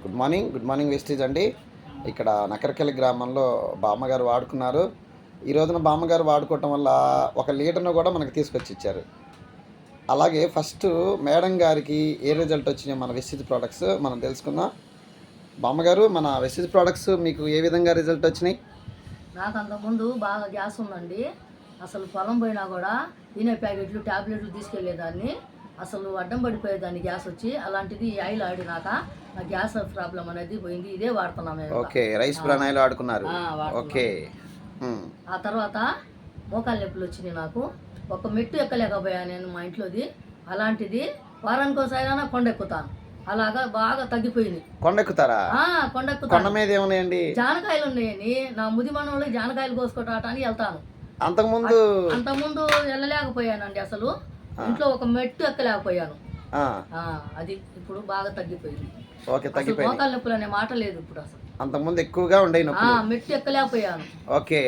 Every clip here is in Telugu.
గుడ్ మార్నింగ్ వెస్టీజ్ అండి. ఇక్కడ నకరకెల్లి గ్రామంలో బామ్మగారు వాడుకున్నారు. ఈ రోజున బామ్మగారు వాడుకోవటం వల్ల ఒక లీటర్ను కూడా మనకు తీసుకొచ్చి ఇచ్చారు. అలాగే ఫస్ట్ మేడం గారికి ఏ రిజల్ట్ వచ్చినాయి మన వెస్టీజ్ ప్రోడక్ట్స్ మనం తెలుసుకుందాం. బామ్మగారు, మన వెస్టీజ్ ప్రోడక్ట్స్ మీకు ఏ విధంగా రిజల్ట్ వచ్చినాయి? నాకు అంతకుముందు బాగా గ్యాస్ ఉందండి. అసలు పొలం పోయినా కూడా తినే ప్యాకెట్లు ట్యాబ్లెట్లు తీసుకెళ్లేదాన్ని. అసలు అడ్డం పడిపోయేదాన్ని గ్యాస్ వచ్చి. అలాంటిది ఈ ఆయిల్ ఆడినాక నా గ్యాస్ ప్రాబ్లం అనేది పోయింది. ఇదే వాడుతున్నాం మేము. ఓకే, రైస్ బ్రాన్ ఆయిల్ ఆడుకున్నారు. ఓకే. ఆ తర్వాత మోకాలు నొప్పులు వచ్చినాయి నాకు. ఒక మెట్టు ఎక్కలేకపోయాను నేను మా ఇంట్లోది. అలాంటిది వారానికి ఒకసారి కొండెక్కుతాను. అలాగా బాగా తగ్గిపోయింది. కొండెక్కుతారా? కొండ మీద ఏమున్నాయండి? జానకాయలు ఉన్నాయని నా ముది మనలో జానకాయలు కోసుకోవటానికి వెళ్తాను. అంతకుముందు వెళ్ళలేకపోయానండి. అసలు ఇంట్లో ఒక మెట్టు ఎక్కలేకపోయాను. అది ఇప్పుడు బాగా తగ్గిపోయింది. ఓకే, తగ్గిపోయింది. మోకాలు నొప్పులు అనే మాట లేదు ఇప్పుడు. అసలు అంతకుముందు ఎక్కువగా ఉండే మెట్టు ఎక్కలేకపోయాను. ఓకే,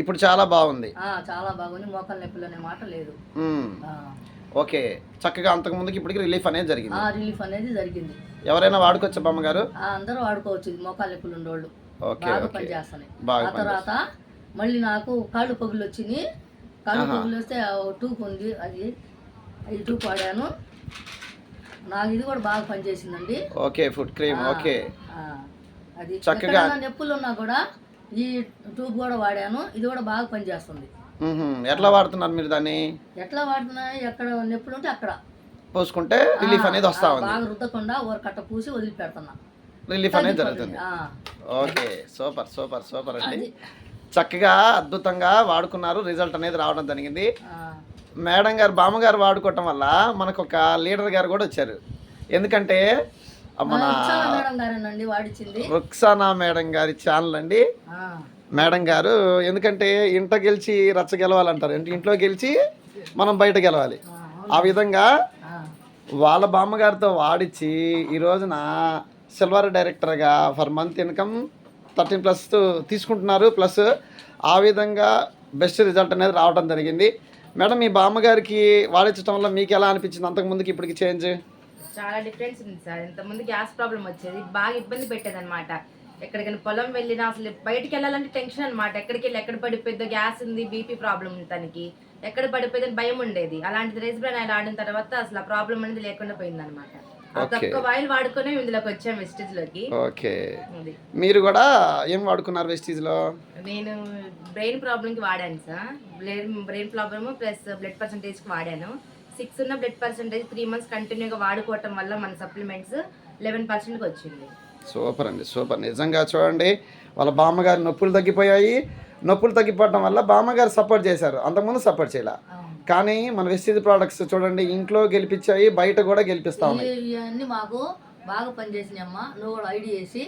ఇప్పుడు చాలా బాగుంది. చాలా బాగుంది. మోకాలు నొప్పులు అనే మాట లేదు. ఓకే, చక్కగా అంతకు ముందుకి ఇప్పటికి రిలీఫ్ అనేది జరిగింది. రిలీఫ్ అనేది జరిగింది. ఎవరైనా వాడుకోవచ్చా బామ్మగారు? అందరూ వాడుకోవచ్చు. మోకాలు నొప్పులు ఉండేవాళ్ళు ఓకే బాగా పనిచేస్తాయి. ఆ తర్వాత మళ్ళీ నాకు కాళ్ళు పగులు వచ్చినాయి. కాళ్ళు పగులు వస్తే టూప్ ఉంది, అది టూప్ వాడాను. నాకు ఇది కూడా బాగా పనిచేసిందండి. Okay, foot cream. ఓకే, అది చక్కగా నొప్పులు ఉన్నా కూడా ఈ ట్యూబ్ కూడా వాడాను. ఇది కూడా బాగా పనిచేస్తుంది. ఎట్లా వాడుతున్నారు మీరు దాన్ని? ఎట్లా వాడుతున్నా, ఎక్కడ నొప్పులు ఉంటే అక్కడ పోసుకుంటే రిలీఫ్ అనేది వస్తా ఉంది. బాగా రుద్దకుండా ఒక కట్ట పూసి వదిలిపెడుతున్నా, రిలీఫ్ అనేది జరుగుతుంది. ఓకే, సూపర్ సూపర్ సూపర్ అండి. చక్కగా అద్భుతంగా వాడుకున్నారు. రిజల్ట్ అనేది రావడం జరిగింది. మేడం గారు, బామ్మగారు వాడుకోవటం వల్ల మనకు ఒక లీడర్ గారు కూడా వచ్చారు. ఎందుకంటే మన రుక్సానా మేడం గారి ఛానల్ అండి. మేడం గారు ఎందుకంటే ఇంట గెలిచి రచ్చ గెలవాలంటారు, ఇంట్లో గెలిచి మనం బయట గెలవాలి. ఆ విధంగా వాళ్ళ బామ్మగారితో వాడిచ్చి ఈ రోజున సిల్వర్ డైరెక్టర్గా ఫర్ మంత్ ఇన్కమ్ 13+ తీసుకుంటున్నారు. ప్లస్ ఆ విధంగా బెస్ట్ రిజల్ట్ అనేది రావడం జరిగింది. మేడం, మీ బామ్మగారికి వాడించడం వల్ల మీకు ఎలా అనిపించింది? అంతకు ముందుకి ఇప్పటికి చేంజ్ చాలా డిఫరెన్స్ ఉంది సార్. ఇంతకుముందు గ్యాస్ ప్రాబ్లం వచ్చేది, బాగా ఇబ్బంది పెట్టేది అనమాట. ఎక్కడికైనా పొలం వెళ్ళినా అసలు బయటికి వెళ్ళాలంటే టెన్షన్ అనమాట. ఎక్కడికి వెళ్ళి ఎక్కడ పడిపోయిందో, గ్యాస్ ఉంది, బీపీ ప్రాబ్లం ఉంది తనకి, ఎక్కడ పడిపోయిందని భయం ఉండేది. అలాంటిది రైస్ బ్రాన్ ఆయిల్ ఆడిన తర్వాత అసలు ఆ ప్రాబ్లం అనేది లేకుండా పోయింది అనమాట. ఒక్క ఆయిల్ వాడుకునే ఇందులోకి వచ్చాం వెస్టీజ్ లోకి. ఓకే, మీరు కూడా ఏం వాడుకున్నారు వెస్టీజ్ లో? నేను బ్రెయిన్ ప్రాబ్లం కి వాడాను sir. Brain problem plus blood percentage కి వాడాను. 6 ఉన్న బ్లడ్ పర్సంటేజ్ 3 months కంటిన్యూగా వాడుకోవటం వల్ల మన సప్లిమెంట్స్ 11% వచ్చింది. సూపర్ అండి, సూపర్. నిజంగా చూడండి, వాళ్ళ బామ్మగారి నొప్పులు తగ్గిపోయాయి. నొప్పులు తగ్గిపోవటం వల్ల బామ్మగారు సపోర్ట్ చేశారు, అంతకుముందు సపోర్ట్ చేయలే. కానీ మన వెస్టీజ్ ప్రోడక్ట్స్ చూడండి, ఇంట్లో గెలిపించాయి, బయట కూడా గెలిపిస్తా ఉన్నాయి. ఇవన్నీ మాకు బాగా పనిచేసినాయి అమ్మా. నువ్వు కూడా ఐడియా చేసి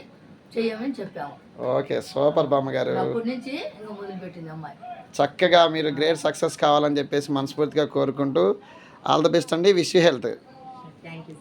చెయ్యమని చెప్పాము. ఓకే, సూపర్ బామ్మగారు. అప్పటి నుంచి ఇంకా మొదలుపెట్టింది అమ్మాయి. చక్కగా మీరు గ్రేట్ సక్సెస్ కావాలని చెప్పేసి మనస్ఫూర్తిగా కోరుకుంటూ ఆల్ ది బెస్ట్ అండి. Wish you health. Thank you.